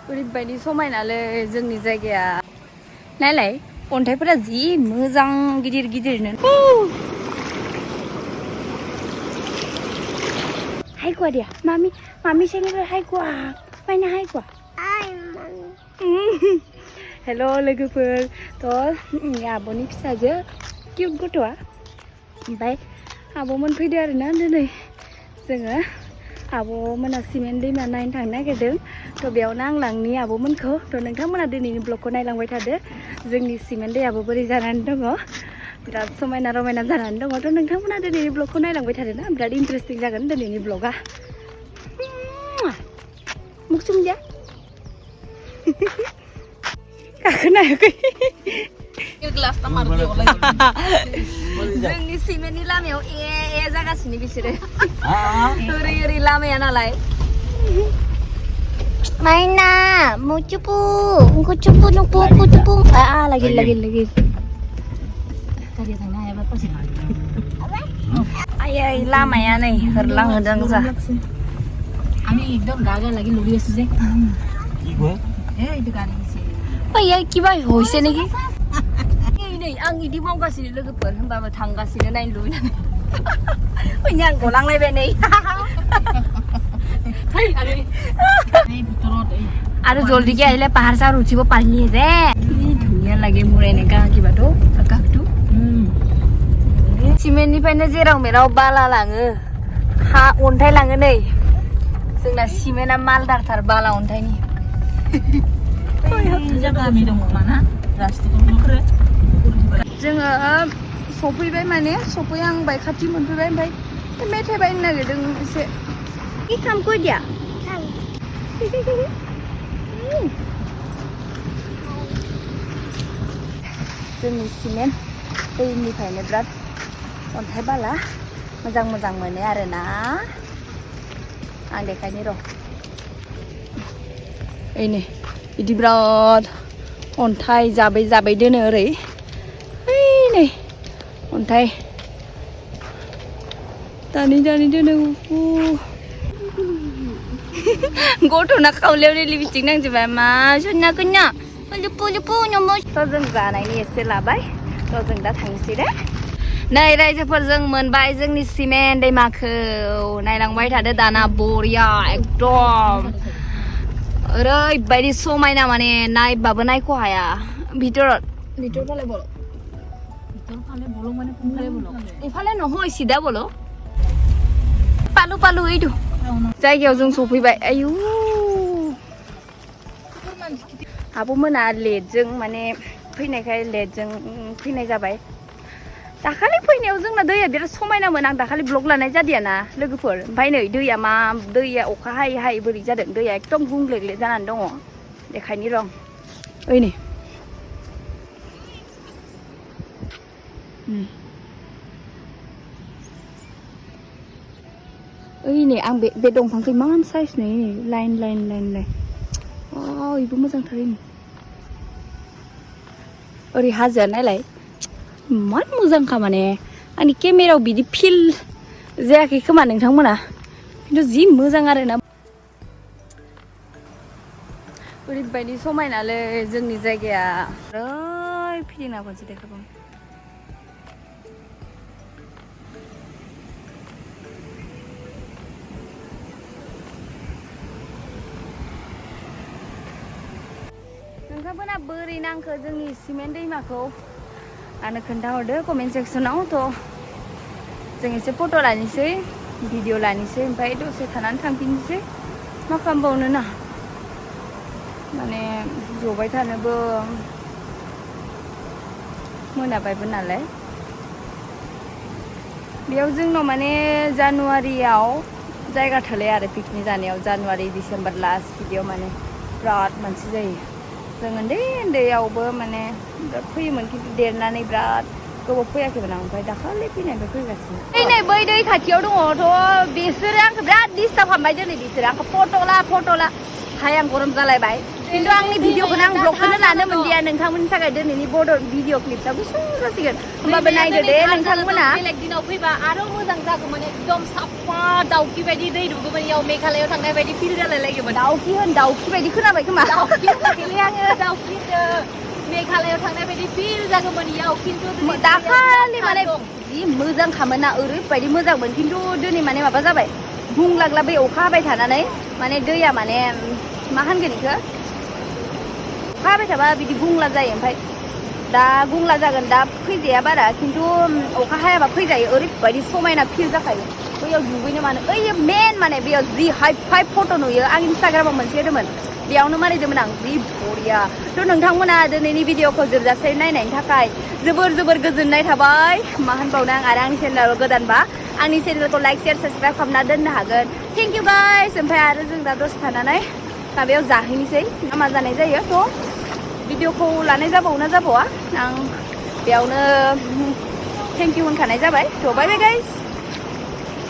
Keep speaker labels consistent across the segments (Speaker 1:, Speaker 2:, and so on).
Speaker 1: ओरैबायदि समायनालै जोंनि जायगाया नायलाय अन्थाइफोरा जि मोजां गिदिर गिदिरनो हाय गवा dia mami sini हाय गवा मायना हाय गवा हेल' लोगोफोर थ' आब'नि फिसाजो किउट गथ'आ ओमफ्राय आब'मोन फैदो आरोना दिनै जोङो आब'मोना सिमेन्ट दैमा नायनो थांनो नागिरदों थ' बेयावनो आं लांनि आब'मोनखौ थ' नोंथांमोना दिनैनि ब्लगखौ नायलांबाय थादो जोंनि सिमेन्ट दैयाबो बोरै जानानै दङ बिराद समायना रमायना जानानै दङ थ' नोंथांमोना दिनैनि ब्लगखौ नायलांबाय थादोना बिराद इन्टारेस्टिं जागोन दिनैनि ब्लगा मुक्सुम गैया गाखोनो हायाखै जोंनि सिमेन्टनि लामायाव ए जागासिनो बिसोरो ओरै ओरै लामाया नालाय Maina, mau cupu, engkau cupu cupu. Lagi. Tadi tanya ya bapak sih. Ayah lamanya nih, herlang hedang sah. Ami एकदम गागा lagi luri asu sih. Ibu? Itu kan sih. Oh ya, kiba hoise nih. Ini ang ini mau kasih logoper, hamba थांगासिनो नायनो लुबैनानै. Ini ang golang lebe nih. আৰু জলদিকে আহিলে পাহাৰ চাৰ উঠিব পাৰিলি ৰে ধুনীয়া লাগে মোৰ এনেকা কিবাটো আকাশটো চিমেন্টনিफ्रायनो जेराव मेराव बाला लाङो हा अन्थाइ लाङो नै जोंना सिमेन्टआ मालदारथार बाला अन्थाइनि जोङो सफैबाय माने सफैहांबाय खाथि मोनफैबाय ओमफ्राय मेथाइ बायनो नागिरदों एसे इ खामखौ दिया जोंनि सिमेन्ट दैनिफ्रायनो बिराद अन्थाइ बाला मोजां मोनो आरोना आं देखायनि र' ओइनै बिदि बिराद अन्थाइ जाबै दोनो ओरै ओइनै अन्थाइ दानि दोनो गथ'ना खावलायावनो लिपस्टिक नांजोबबाय मा सना कन्या जुपु नमस थ' जों जानायनि एसे लाबाय थ' जों दा थांसै दे नै रायजोफोरजों मोनबाय जोंनि सिमेन्ट दैमाखौ नायलांबाय थादो दाना बरिया एकदम ओरैबायदि समायना माने नायबाबो नायख' हाया ভিতৰত ফালে বলো মানে কোনফালে বলো ইফালে নহয় সিধা বলো পালো এইটো जायगायाव जों सफैबाय आयु आब'मोना लेटजों माने फैनायखाय लेटजों फैनाय जाबाय दाखालि फैनायाव जोंना दैया बिराद समायनामोन आं दाखालि ब्लग लानाय जादियाना लोगोफोर ओमफ्राय नै दैया अखा हायै बोरै जादों दैया एकदम गुंग्ले जानानै दङ देखायनि रं ओइ नै ओइ नै आं बे दंफांखौ इमान साइज नै लाइन इबो मोजांथार नै ओरै हाजोआ नायलाय इमान मोजांखा माने आंनि केमेरायाव बिदि फिल जायाखै खोमा नोंथांमोना खिन्थु जि मोजां आरोना ओरैबायदि समायनालै जोंनि जायगाया ओरै फिलिंना खनसे देखायबाव नोंथांमोना बोरै नांखो जोंनि सिमेन्ट दैमाखौ आंनो खोन्थाहरदो कमेन्ट सेक्सनाव थ' जों एसे फट' लानोसै भिडिअ लानोसै ओमफ्राय दसे थानानै थांफिननोसै मा खालामबावनो ना माने जबाय थानोबो मोनाबायबो नालाय बेयाव जोंनाव माने जानुवारियाव जायगा थोलाय आरो पिकनिक जानायाव जानुवारि डिसेम्बर लास्ट बिदियाव माने बिराद मानसि जायो जों उन्दैयावबो माने बिराद फैयोमोन खिन्थु देरनानै बिराद गोबाव फैयाखैमोन आं ओमफ्राय दाखालि फैनायनिफ्राय फैगासिनो नै बै दै खाथियाव दङथ' बिसोरो आंखौ बिराद डिस्टार्ब खालामबाय दिनै बिसोरो आंखौ फट' ला हाय आं गरम जालायबाय खिन्थु आंनि भिडिअखौनो आं ब्लगखौनो लानो मोनदिया नोंथांमोननि थाखाय दिनैनि बड' भिडिअ क्लिप्सआ गुसुं जासिगोन होमबाबो नायदो दे नोंथांमोना
Speaker 2: बेलेग दिनाव फैबा आरो मोजां जागौमोन एकदम साफा दाउखि बायदि दै दुगौमोन इयाव मेघालयाव थांनाय बायदि फिल जालायलायोमोन
Speaker 1: दाउखि बायदि खोनाबाय खोमा
Speaker 2: दाउखि होनाखैलै आङो दाउखिसो मेघालयाव थांनाय बायदि फिल जागौमोन इयाव खिन्थु
Speaker 1: दाखालि माने जि मोजां खामोन ना ओरैबायदि मोजांमोन खिन्थु दिनै माने माबा जाबाय बुंलाग्ला बे अखा हाबाय थानानै माने दैया माने मा होनगोन इखो अखा हाबाय थाबा बिदि गुंला जायो ओमफ्राय दा गुंला जागोन दा फैजाया बारा खिन्थु अखा हायाबा फैजायो ओरैबायदि समायना फिल जाखायो बैयाव दुगैनो मानो ओइ मेन माने बेयाव जि हाइ फाइ फट' नुयो आं इन्सटाग्रामाव मोनसे होदोंमोन बेयावनो मारिदोंमोन आं जि बरिया थ' नोंथांमोना दिनैनि भिडिअखौ जोबजासे नायनायनि थाखाय जोबोर जोबोर गोजोननाय थाबाय मा होनबावनो आं आरो आंनि चेनेलाव गोदानबा आंनि चेनेलखौ लाइक शेयार साबसक्राइब खालामना दोननो हागोन थेंक इउ गाइस ओमफ्राय आरो जों दा दसे थानानै माबायाव जाहैनोसै मा जानाय जायो थ' भिडिअखौ लानाय जाबावोना जाबावा आं बेयावनो थेंक इउ होनखानाय जाबाय थ' बाय बाय गाइस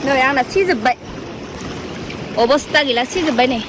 Speaker 1: नै आंना सिजोब्बाय अबस्था गैला सिजोब्बाय नै